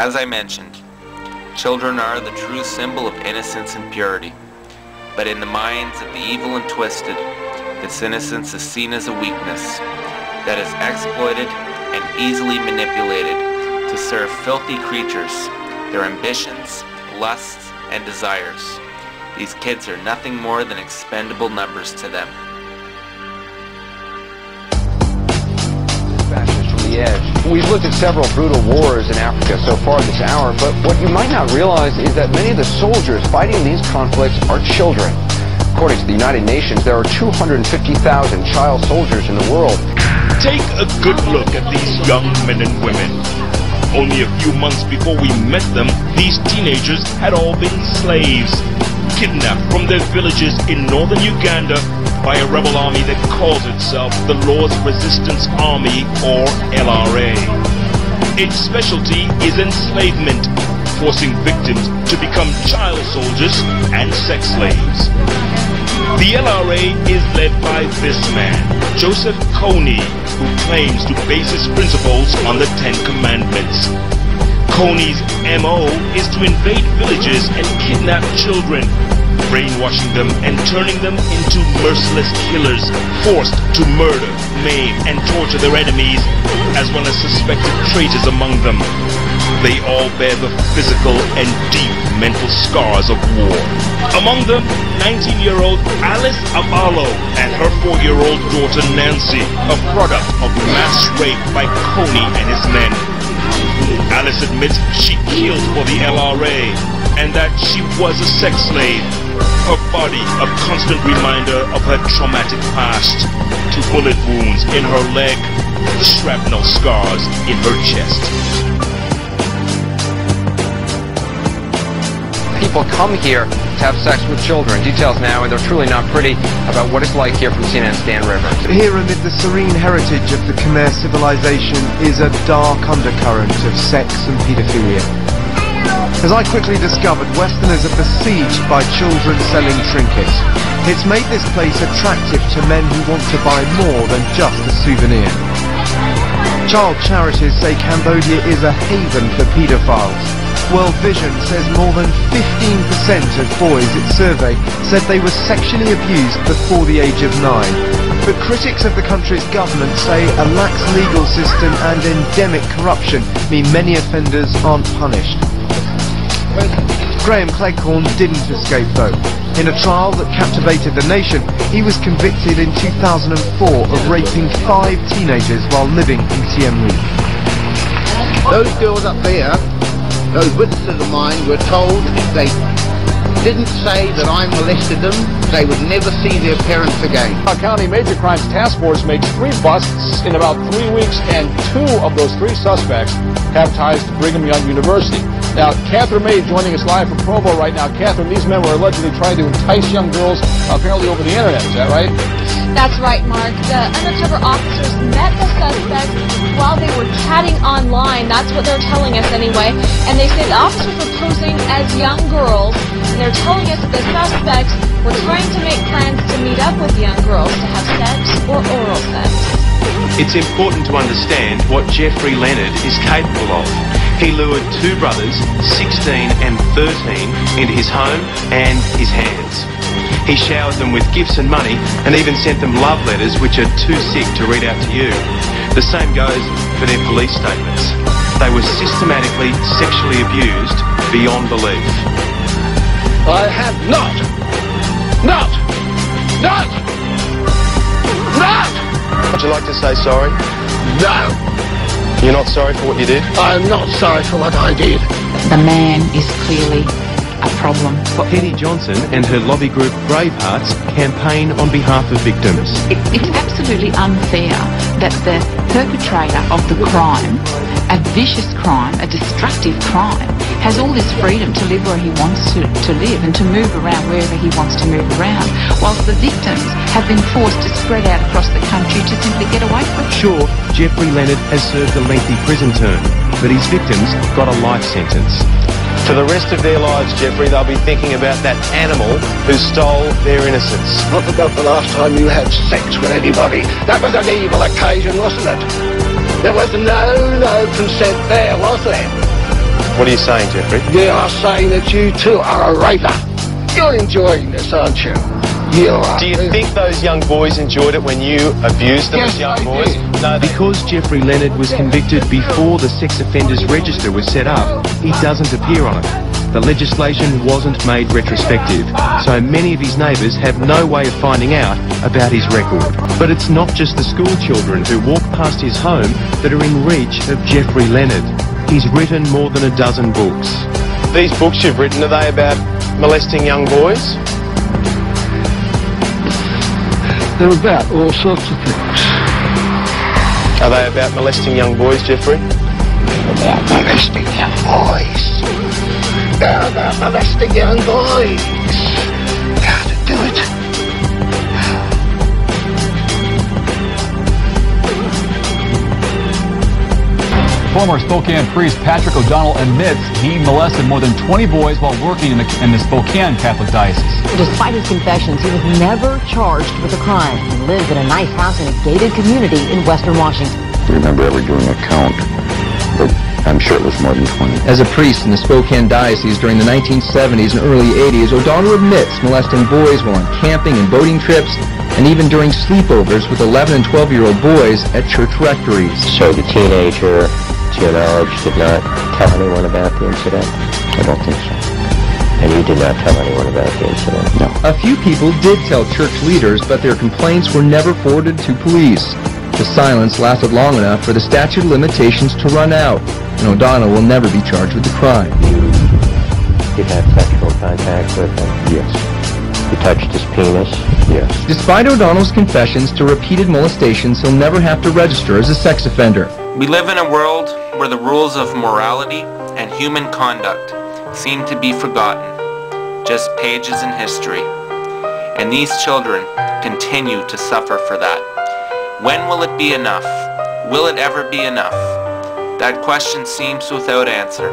As I mentioned, children are the true symbol of innocence and purity. But in the minds of the evil and twisted, this innocence is seen as a weakness that is exploited and easily manipulated to serve filthy creatures, their ambitions, lusts, and desires. These kids are nothing more than expendable numbers to them. We've looked at several brutal wars in Africa so far this hour, but what you might not realize is that many of the soldiers fighting these conflicts are children. According to the United Nations, there are 250,000 child soldiers in the world. Take a good look at these young men and women. Only a few months before we met them, these teenagers had all been slaves, kidnapped from their villages in northern Uganda by a rebel army that calls itself the Lord's Resistance Army, or LRA. Its specialty is enslavement, forcing victims to become child soldiers and sex slaves. The LRA is led by this man, Joseph Kony, who claims to base his principles on the Ten Commandments. Kony's MO is to invade villages and kidnap children, brainwashing them and turning them into merciless killers, forced to murder, maim, and torture their enemies, as well as suspected traitors among them. They all bear the physical and deep mental scars of war. Among them, 19-year-old Alice Abalo and her 4-year-old daughter Nancy, a product of mass rape by Kony and his men. Alice admits she killed for the LRA and that she was a sex slave. Her body a constant reminder of her traumatic past. 2 bullet wounds in her leg, shrapnel scars in her chest. People come here to have sex with children. Details now, and they're truly not pretty, about what it's like here from CNN's Dan River. Here amid the serene heritage of the Khmer civilization is a dark undercurrent of sex and paedophilia. As I quickly discovered, Westerners are besieged by children selling trinkets. It's made this place attractive to men who want to buy more than just a souvenir. Child charities say Cambodia is a haven for paedophiles. World Vision says more than 15% of boys it surveyed said they were sexually abused before the age of 9. But critics of the country's government say a lax legal system and endemic corruption mean many offenders aren't punished. Graham Cleghorn didn't escape though. In a trial that captivated the nation, he was convicted in 2004 of raping 5 teenagers while living in Siem Reap. Those girls up there, those witnesses of mine, were told if they didn't say that I molested them, they would never see their parents again. Our County Major Crimes Task Force makes 3 busts in about 3 weeks, and 2 of those 3 suspects have ties to Brigham Young University. Now, Catherine May joining us live from Provo right now. Catherine, these men were allegedly trying to entice young girls, apparently over the internet. Is that right? That's right, Mark. The undercover officers met the suspects while they were chatting online. That's what they're telling us anyway. And they say the officers were posing as young girls, and they're telling us that the suspects were trying to make plans to meet up with young girls to have sex or oral sex. It's important to understand what Jeffrey Leonard is capable of. He lured 2 brothers, 16 and 13, into his home and his hands. He showered them with gifts and money and even sent them love letters which are too sick to read out to you. The same goes for their police statements. They were systematically sexually abused beyond belief. I have not. Would you like to say sorry? No, You're not sorry for what you did? I'm not sorry for what I did. The man is clearly a problem. Penny Johnson and her lobby group Bravehearts campaign on behalf of victims. It's absolutely unfair that the perpetrator of the crime, a vicious crime, a destructive crime, has all this freedom to live where he wants to live and to move around wherever he wants to move around, whilst the victims have been forced to spread out across the country to simply get away from it. Sure, Jeffrey Leonard has served a lengthy prison term, but his victims got a life sentence. For the rest of their lives, Jeffrey, they'll be thinking about that animal who stole their innocence. I forgot the last time you had sex with anybody. That was an evil occasion, wasn't it? There was no consent there, was there? What are you saying, Jeffrey? They are saying that you too are a raper. You're enjoying this, aren't you? You are. Do you think those young boys enjoyed it when you abused them as young boys? No, Because Jeffrey Leonard was convicted before the sex offenders register was set up, he doesn't appear on it. The legislation wasn't made retrospective, so many of his neighbours have no way of finding out about his record. But it's not just the school children who walk past his home that are in reach of Jeffrey Leonard. He's written more than a dozen books. These books you've written, are they about molesting young boys? They're about all sorts of things. Are they about molesting young boys, Jeffrey? About molesting young boys. They're about molesting young boys. How to do it. Former Spokane priest Patrick O'Donnell admits he molested more than 20 boys while working in the Spokane Catholic Diocese. Despite his confessions, he was never charged with a crime. He lives in a nice house in a gated community in western Washington. I remember ever doing a count, but I'm sure it was more than 20. As a priest in the Spokane Diocese during the 1970s and early 80s, O'Donnell admits molesting boys while on camping and boating trips, and even during sleepovers with 11 and 12-year-old boys at church rectories. So the teenager, to your knowledge, did not tell anyone about the incident? I don't think so. And you did not tell anyone about the incident? No. A few people did tell church leaders, but their complaints were never forwarded to police. The silence lasted long enough for the statute of limitations to run out, and O'Donnell will never be charged with the crime. You did have sexual contact with him? Yes. You touched his penis? Yes. Despite O'Donnell's confessions to repeated molestations, he'll never have to register as a sex offender. We live in a world where the rules of morality and human conduct seem to be forgotten, just pages in history. And these children continue to suffer for that. When will it be enough? Will it ever be enough? That question seems without answer.